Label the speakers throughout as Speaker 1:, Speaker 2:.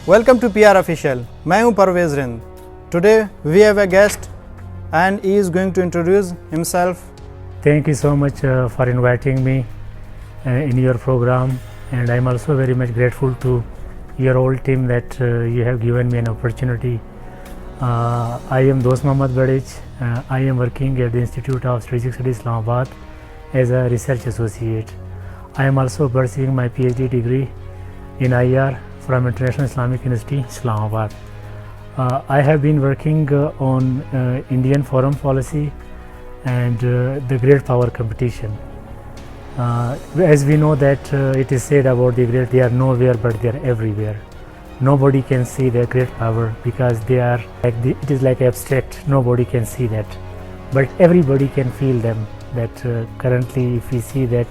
Speaker 1: Welcome to PR Official. मैं हूं Parvez Rind. Today we have a guest and he is going to introduce himself.
Speaker 2: Thank you so much for inviting me in your program, and I'm also very much grateful to your whole team that you have given me an opportunity. I am Dost Mohammad Badich. I am working at the Institute of Strategic Studies Islamabad as a research associate. I am also pursuing my PhD degree in IR from International Islamic University, Islamabad. I have been working on Indian foreign policy and the great power competition. As we know that it is said about the great, they are nowhere but they are everywhere. Nobody can see their great power because they are like it is like abstract. Nobody can see that, but everybody can feel them. That currently, if we see that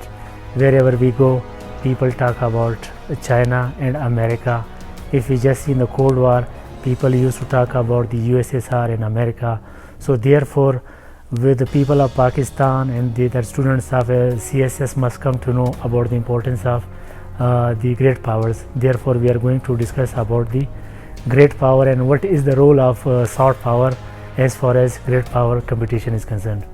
Speaker 2: wherever we go, people talk about China and America. If we just see in the Cold War, people used to talk about the USSR and America. So therefore, with the people of Pakistan and the students of CSS must come to know about the importance of the great powers. Therefore, we are going to discuss about the great power and what is the role of soft power as far as great power competition is concerned.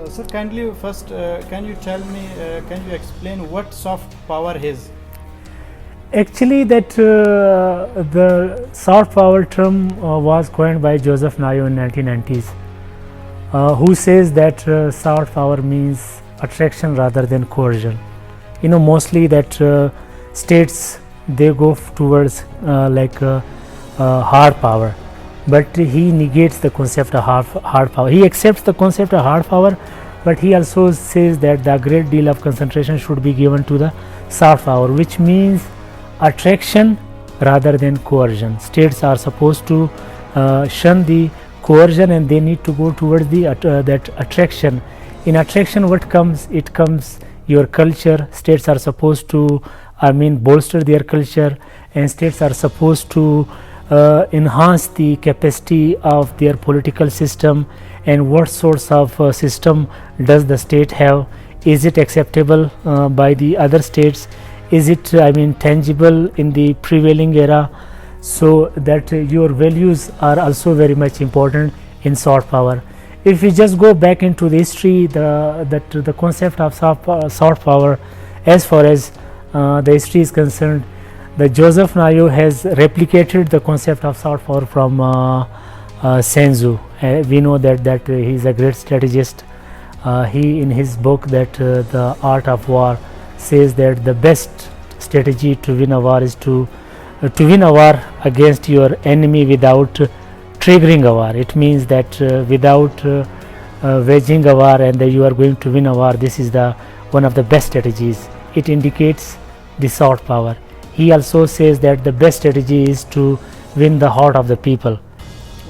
Speaker 1: Sir, kindly first can you tell me, can you explain what soft power is?
Speaker 2: Actually, that the soft power term was coined by Joseph Nye in 1990s, who says that soft power means attraction rather than coercion. You know, mostly that states they go towards hard power, but he negates the concept of hard power. He accepts the concept of hard power, but he also says that the great deal of concentration should be given to the soft power, which means attraction rather than coercion. States are supposed to shun the coercion and they need to go towards the that attraction. In attraction, what comes? It comes your culture. States are supposed to, bolster their culture, and states are supposed to enhance the capacity of their political system. And what sorts of system does the state have? Is it acceptable by the other states? Is it tangible in the prevailing era? So that your values are also very much important in soft power. If we just go back into the history, the concept of soft power, as far as the history is concerned, the Joseph Nye has replicated the concept of soft power from Sun Tzu. We know that he is a great strategist. He, in his book that the Art of War, says that the best strategy to win a war is to win a war against your enemy without triggering a war. It means that without waging a war, and that you are going to win a war. This is one of the best strategies. It indicates the soft power. He also says that the best strategy is to win the heart of the people.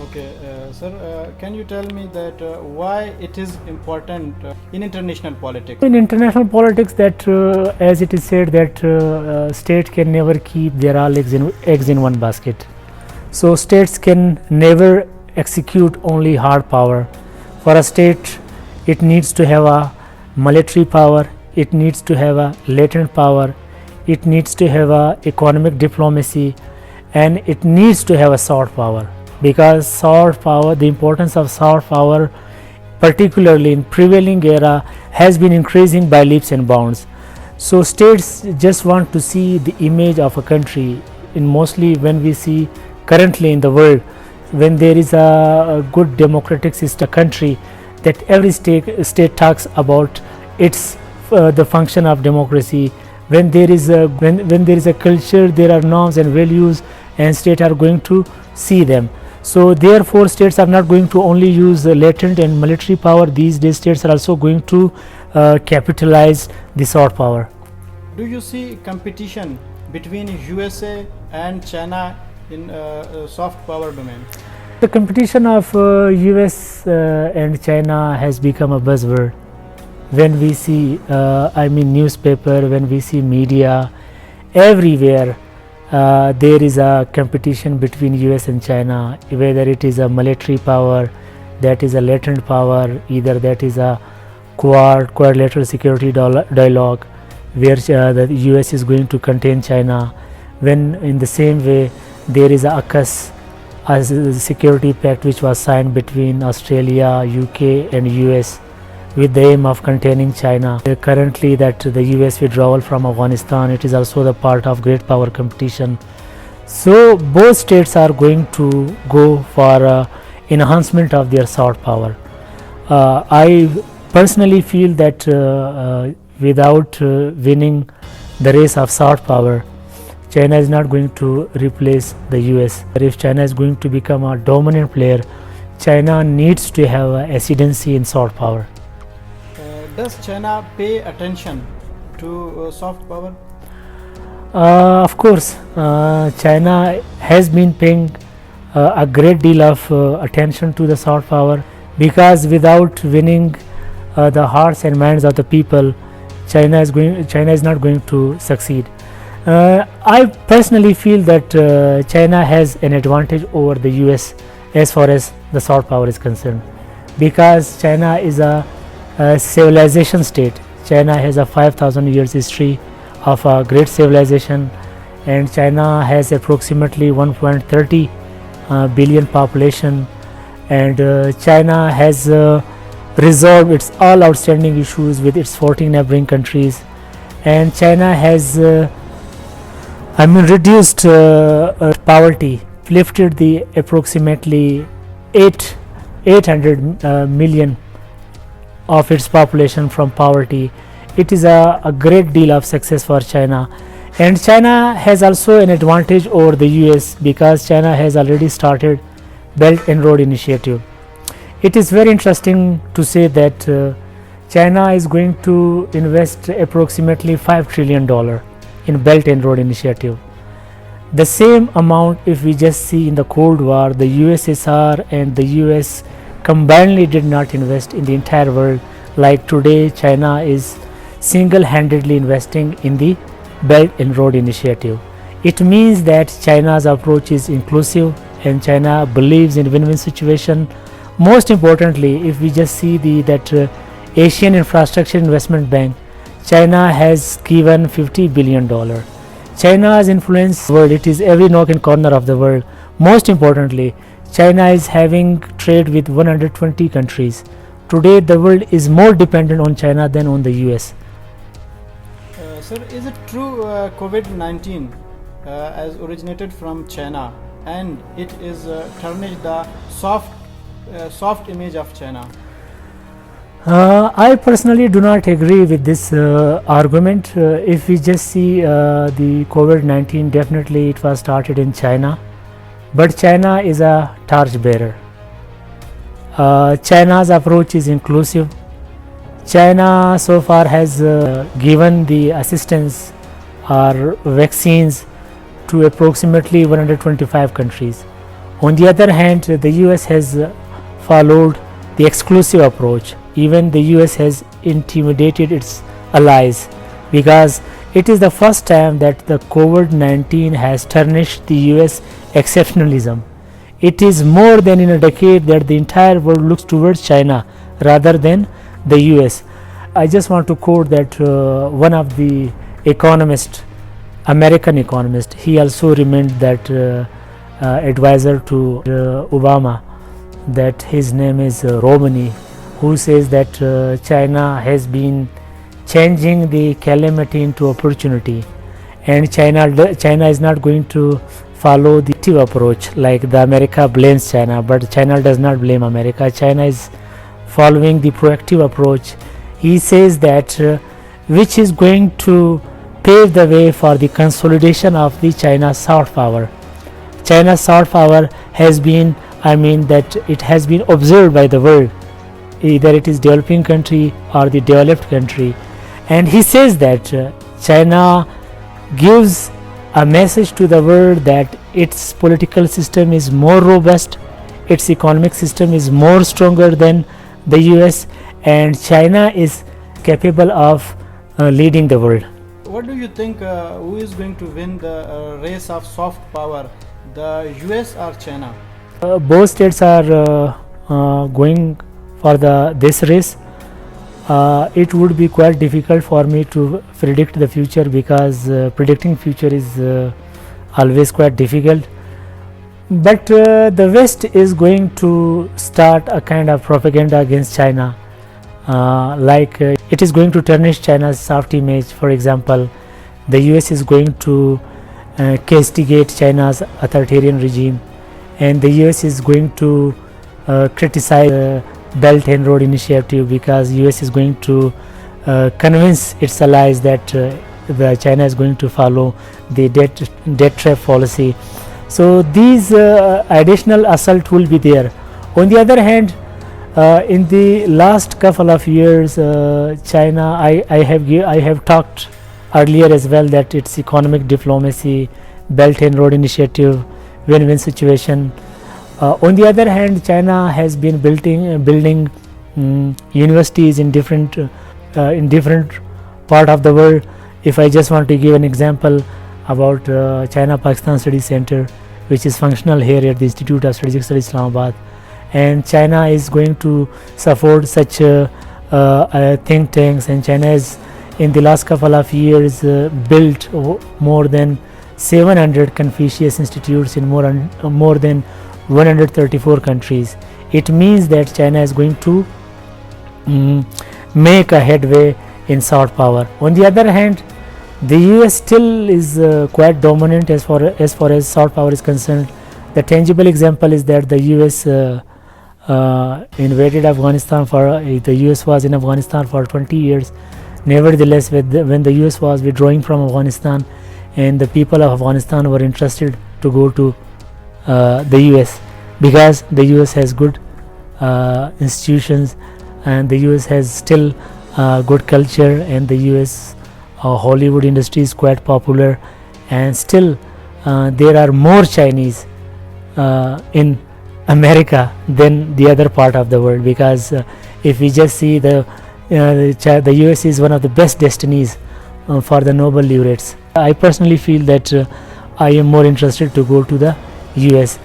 Speaker 1: Okay, sir, can you tell me that why it is important in international politics?
Speaker 2: In international politics, that as it is said that state can never keep their all eggs in one basket. So states can never execute only hard power. For a state, it needs to have a military power, it needs to have a latent power, it needs to have a economic diplomacy, and it needs to have a soft power. Because soft power, the importance of soft power, particularly in prevailing era, has been increasing by leaps and bounds. So states just want to see the image of a country. In mostly when we see currently in the world, when there is a good democratic system country, that every state talks about its the function of democracy. When there is a culture, there are norms and values, and states are going to see them. So therefore, states are not going to only use latent and military power. These days, states are also going to capitalize the soft power.
Speaker 1: Do you see competition between USA and China in soft power domain?
Speaker 2: The competition of US and China has become a buzzword. When we see, newspaper, when we see media, everywhere there is a competition between US and China, whether it is a military power, that is a latent power, either that is a quadrilateral security dialogue, where the US is going to contain China, when in the same way there is a AUKUS, as a security pact which was signed between Australia, UK and US with the aim of containing China. Currently that the US withdrawal from Afghanistan, it is also the part of great power competition. So both states are going to go for enhancement of their soft power. I personally feel that without winning the race of soft power, China is not going to replace the US. If China is going to become a dominant player, China needs to have a ascendancy in soft power.
Speaker 1: Does China pay attention to soft power?
Speaker 2: Of course, China has been paying a great deal of attention to the soft power, because without winning the hearts and minds of the people, China is not going to succeed. I personally feel that China has an advantage over the US as far as the soft power is concerned, because China is a civilization state. China has a 5,000 years history of a great civilization, and China has approximately 1.30 billion population, and China has resolved its all outstanding issues with its 14 neighboring countries, and China has reduced poverty, lifted the approximately 800 million of its population from poverty. It is a great deal of success for China, and China has also an advantage over the US, because China has already started Belt and Road Initiative. It is very interesting to say that China is going to invest approximately $5 trillion in Belt and Road Initiative. The same amount, if we just see in the Cold War, the USSR and the US combinedly did not invest in the entire world. Like today, China is single-handedly investing in the Belt and Road Initiative. It means that China's approach is inclusive, and China believes in win-win situation. Most importantly, if we just see that Asian Infrastructure Investment Bank, China has given $50 billion. China's influence world, it is every nook and corner of the world. Most importantly, China is having trade with 120 countries. Today the world is more dependent on China than on the US.
Speaker 1: Sir, is it true COVID-19 has originated from China and it is tarnished the soft image of China?
Speaker 2: I personally do not agree with this argument. If we just see the COVID-19, definitely it was started in China, but China is a torch bearer. China's approach is inclusive. China so far has given the assistance or vaccines to approximately 125 countries. On the other hand, the US has followed the exclusive approach. Even the US has intimidated its allies, because it is the first time that the COVID-19 has tarnished the US exceptionalism. It is more than in a decade that the entire world looks towards China rather than the US. I just want to quote that one of the economists, American economist, he also remained that advisor to Obama, that his name is Romney, who says that China has been changing the calamity into opportunity, and China is not going to follow the active approach like the America blames China, but China does not blame America. China is following the proactive approach. He says that which is going to pave the way for the consolidation of the China's soft power. China's soft power has been, that it has been observed by the world, either it is developing country or the developed country, and he says that China gives a message to the world that its political system is more robust, its economic system is more stronger than the US, and China is capable of leading the world.
Speaker 1: What do you think, who is going to win the race of soft power, the US or China?
Speaker 2: Both states are going for this race. It would be quite difficult for me to predict the future, because predicting future is always quite difficult. But the West is going to start a kind of propaganda against China, it is going to tarnish China's soft image. For example, the US is going to castigate China's authoritarian regime, and the US is going to criticize the Belt and Road Initiative, because US is going to convince its allies that China is going to follow the debt trap policy. So these additional assault will be there. On the other hand, in the last couple of years, China, I have talked earlier as well that its economic diplomacy, Belt and Road Initiative, win-win situation. On the other hand, China has been building universities in different part of the world. If I just want to give an example about China-Pakistan Studies Center, which is functional here at the Institute of Strategic Studies Islamabad, and China is going to support such think tanks, and China has in the last couple of years built more than 700 Confucius institutes in more than 134 countries. It means that China is going to make a headway in soft power. On the other hand, the US still is quite dominant as far as soft power is concerned. The tangible example is that the US invaded Afghanistan the US was in Afghanistan for 20 years. Nevertheless, when the US was withdrawing from Afghanistan, and the people of Afghanistan were interested to go to the US, because the US has good institutions, and the US has still good culture, and the US Hollywood industry is quite popular, and still there are more Chinese in America than the other part of the world, because if we just see the US is one of the best destinies for the Nobel laureates. I personally feel that I am more interested to go to the US.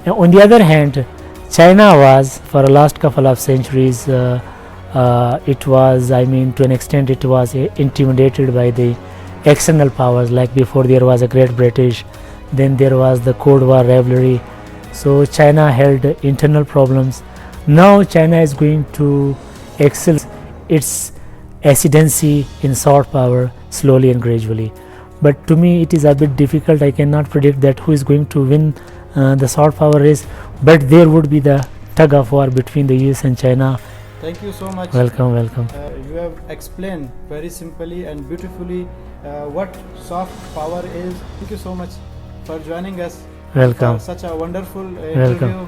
Speaker 2: On the other hand, China was for the last couple of centuries, it was, I mean, to an extent it was intimidated by the external powers. Like before there was a Great British, then there was the Cold War rivalry, so China held internal problems. Now China is going to excel its ascendancy in soft power slowly and gradually. But to me it is a bit difficult. I cannot predict that who is going to win the soft power race, but there would be the tug of war between the US and China.
Speaker 1: Thank you so much.
Speaker 2: Welcome.
Speaker 1: You have explained very simply and beautifully what soft power is. Thank you so much for joining us.
Speaker 2: Welcome.
Speaker 1: For such a wonderful
Speaker 2: Welcome.
Speaker 1: interview.